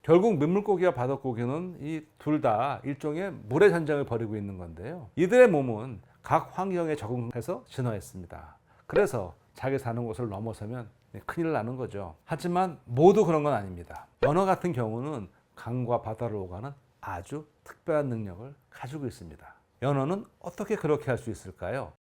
결국 민물고기와 바닷고기는 이 둘 다 일종의 물의 전쟁을 벌이고 있는 건데요. 이들의 몸은 각 환경에 적응해서 진화했습니다. 그래서 자기 사는 곳을 넘어서면 큰일 나는 거죠. 하지만 모두 그런 건 아닙니다. 연어 같은 경우는 강과 바다를 오가는 아주 특별한 능력을 가지고 있습니다. 연어는 어떻게 그렇게 할 수 있을까요?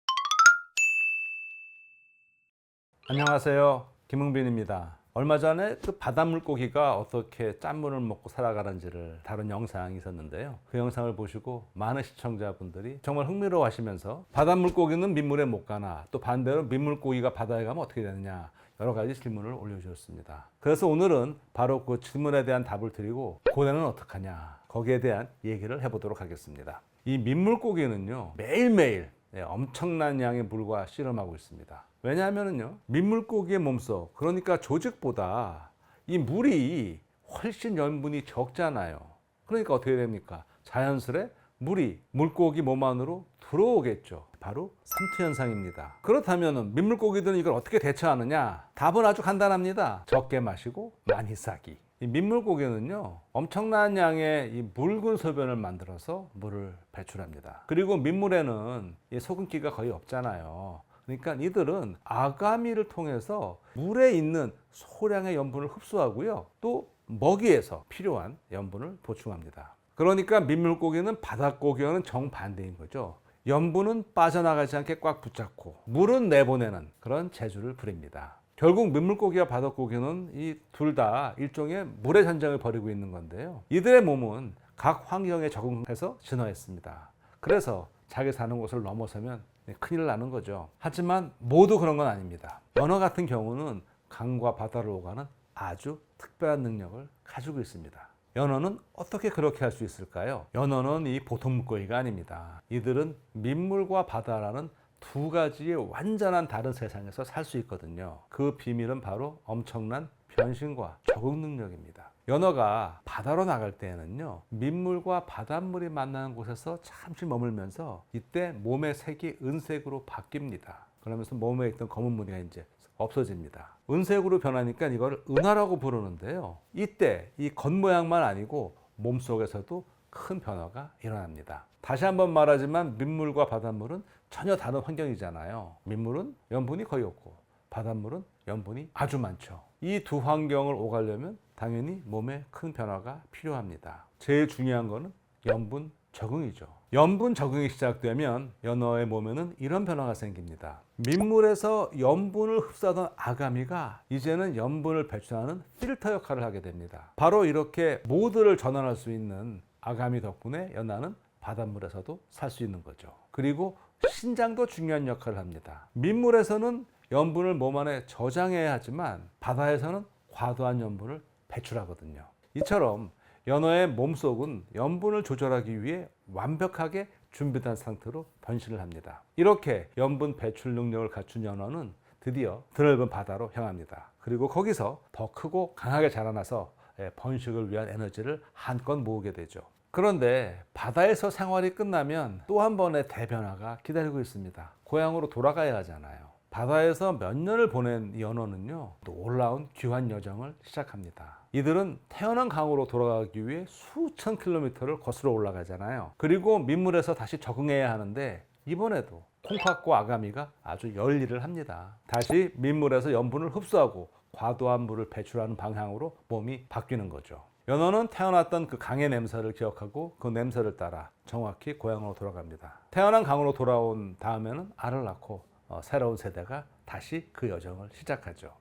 안녕하세요, 김흥빈입니다. 얼마 전에 그 바닷물고기가 어떻게 짠물을 먹고 살아가는지를 다룬 영상이 있었는데요. 그 영상을 보시고 많은 시청자분들이 정말 흥미로워 하시면서 바닷물고기는 민물에 못 가나, 또 반대로 민물고기가 바다에 가면 어떻게 되느냐, 여러 가지 질문을 올려주셨습니다. 그래서 오늘은 바로 그 질문에 대한 답을 드리고 고래는 어떡하냐, 거기에 대한 얘기를 해보도록 하겠습니다. 이 민물고기는요, 매일매일 엄청난 양의 물과 씨름하고 있습니다. 왜냐하면요, 민물고기의 몸속, 그러니까 조직보다 이 물이 훨씬 염분이 적잖아요. 그러니까 어떻게 됩니까? 자연스레 물이 물고기 몸 안으로 들어오겠죠. 바로 삼투 현상입니다. 그렇다면 민물고기들은 이걸 어떻게 대처하느냐? 답은 아주 간단합니다. 적게 마시고 많이 싸기. 이 민물고기는요, 엄청난 양의 이 묽은 소변을 만들어서 물을 배출합니다. 그리고 민물에는 이 소금기가 거의 없잖아요. 그러니까 이들은 아가미를 통해서 물에 있는 소량의 염분을 흡수하고요, 또 먹이에서 필요한 염분을 보충합니다. 그러니까 민물고기는 바닷고기와는 정반대인 거죠. 염분은 빠져나가지 않게 꽉 붙잡고 물은 내보내는 그런 재주를 부립니다. 결국 민물고기와 바닷고기는 이 둘 다 일종의 물의 전쟁을 벌이고 있는 건데요. 이들의 몸은 각 환경에 적응해서 진화했습니다. 그래서 자기 사는 곳을 넘어서면 큰일 나는 거죠. 하지만 모두 그런 건 아닙니다. 연어 같은 경우는 강과 바다를 오가는 아주 특별한 능력을 가지고 있습니다. 연어는 어떻게 그렇게 할 수 있을까요? 연어는 이 보통 물고기가 아닙니다. 이들은 민물과 바다라는 두 가지의 완전한 다른 세상에서 살 수 있거든요. 그 비밀은 바로 엄청난 변신과 적응 능력입니다. 연어가 바다로 나갈 때에는요, 민물과 바닷물이 만나는 곳에서 잠시 머물면서 이때 몸의 색이 은색으로 바뀝니다. 그러면서 몸에 있던 검은 무늬가 이제 없어집니다. 은색으로 변하니까 이걸 은하라고 부르는데요. 이때 이 겉모양만 아니고 몸속에서도 큰 변화가 일어납니다. 다시 한번 말하지만 민물과 바닷물은 전혀 다른 환경이잖아요. 민물은 염분이 거의 없고 바닷물은 염분이 아주 많죠. 이 두 환경을 오가려면 당연히 몸에 큰 변화가 필요합니다. 제일 중요한 거는 염분 적응이죠. 염분 적응이 시작되면 연어의 몸에는 이런 변화가 생깁니다. 민물에서 염분을 흡수하던 아가미가 이제는 염분을 배출하는 필터 역할을 하게 됩니다. 바로 이렇게 모두를 전환할 수 있는 아가미 덕분에 연어는 바닷물에서도 살 수 있는 거죠. 그리고 신장도 중요한 역할을 합니다. 민물에서는 염분을 몸 안에 저장해야 하지만 바다에서는 과도한 염분을 배출하거든요. 이처럼 연어의 몸속은 염분을 조절하기 위해 완벽하게 준비된 상태로 변신을 합니다. 이렇게 염분 배출 능력을 갖춘 연어는 드디어 드넓은 바다로 향합니다. 그리고 거기서 더 크고 강하게 자라나서 번식을 위한 에너지를 한껏 모으게 되죠. 그런데 바다에서 생활이 끝나면 또 한 번의 대변화가 기다리고 있습니다. 고향으로 돌아가야 하잖아요. 바다에서 몇 년을 보낸 이 연어는요, 놀라운 귀환 여정을 시작합니다. 이들은 태어난 강으로 돌아가기 위해 수천 킬로미터를 거슬러 올라가잖아요. 그리고 민물에서 다시 적응해야 하는데 이번에도 콩팥과 아가미가 아주 열일을 합니다. 다시 민물에서 염분을 흡수하고 과도한 물을 배출하는 방향으로 몸이 바뀌는 거죠. 연어는 태어났던 그 강의 냄새를 기억하고 그 냄새를 따라 정확히 고향으로 돌아갑니다. 태어난 강으로 돌아온 다음에는 알을 낳고 새로운 세대가 다시 그 여정을 시작하죠.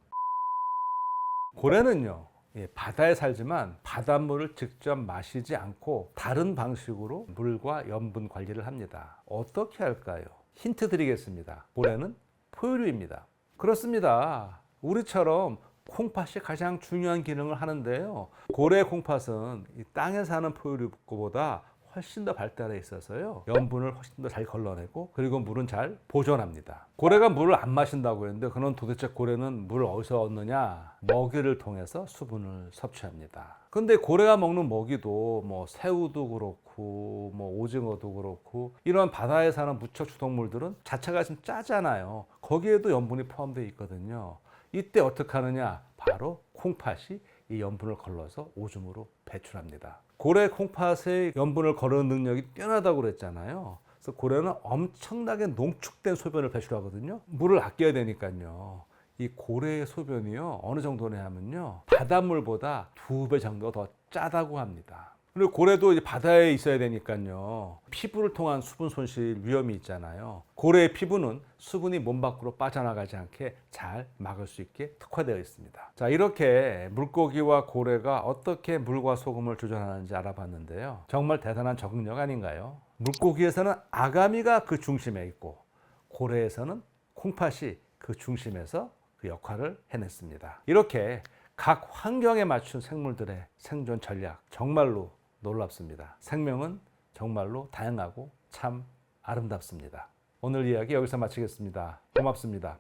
고래는요, 바다에 살지만 바닷물을 직접 마시지 않고 다른 방식으로 물과 염분 관리를 합니다. 어떻게 할까요? 힌트 드리겠습니다. 고래는 포유류입니다. 그렇습니다. 우리처럼 콩팥이 가장 중요한 기능을 하는데요. 고래 콩팥은 이 땅에 사는 포유류보다 훨씬 더 발달해 있어서요, 염분을 훨씬 더 잘 걸러내고 그리고 물은 잘 보존합니다. 고래가 물을 안 마신다고 했는데 그럼 도대체 고래는 물을 어디서 얻느냐? 먹이를 통해서 수분을 섭취합니다. 근데 고래가 먹는 먹이도 뭐 새우도 그렇고 뭐 오징어도 그렇고 이런 바다에 사는 무척 주동물들은 자체가 좀 짜잖아요. 거기에도 염분이 포함되어 있거든요. 이때 어떻게 하느냐? 바로 콩팥이 이 염분을 걸러서 오줌으로 배출합니다. 고래 콩팥의 염분을 거르는 능력이 뛰어나다고 그랬잖아요. 그래서 고래는 엄청나게 농축된 소변을 배출하거든요. 물을 아껴야 되니까요. 이 고래의 소변이요, 어느 정도냐 하면요, 바닷물보다 2배 정도 더 짜다고 합니다. 그리고 고래도 이제 바다에 있어야 되니까요, 피부를 통한 수분 손실 위험이 있잖아요. 고래의 피부는 수분이 몸 밖으로 빠져나가지 않게 잘 막을 수 있게 특화되어 있습니다. 자, 이렇게 물고기와 고래가 어떻게 물과 소금을 조절하는지 알아봤는데요. 정말 대단한 적응력 아닌가요? 물고기에서는 아가미가 그 중심에 있고, 고래에서는 콩팥이 그 중심에서 그 역할을 해냈습니다. 이렇게 각 환경에 맞춘 생물들의 생존 전략, 정말로 놀랍습니다. 생명은 정말로 다양하고 참 아름답습니다. 오늘 이야기 여기서 마치겠습니다. 고맙습니다.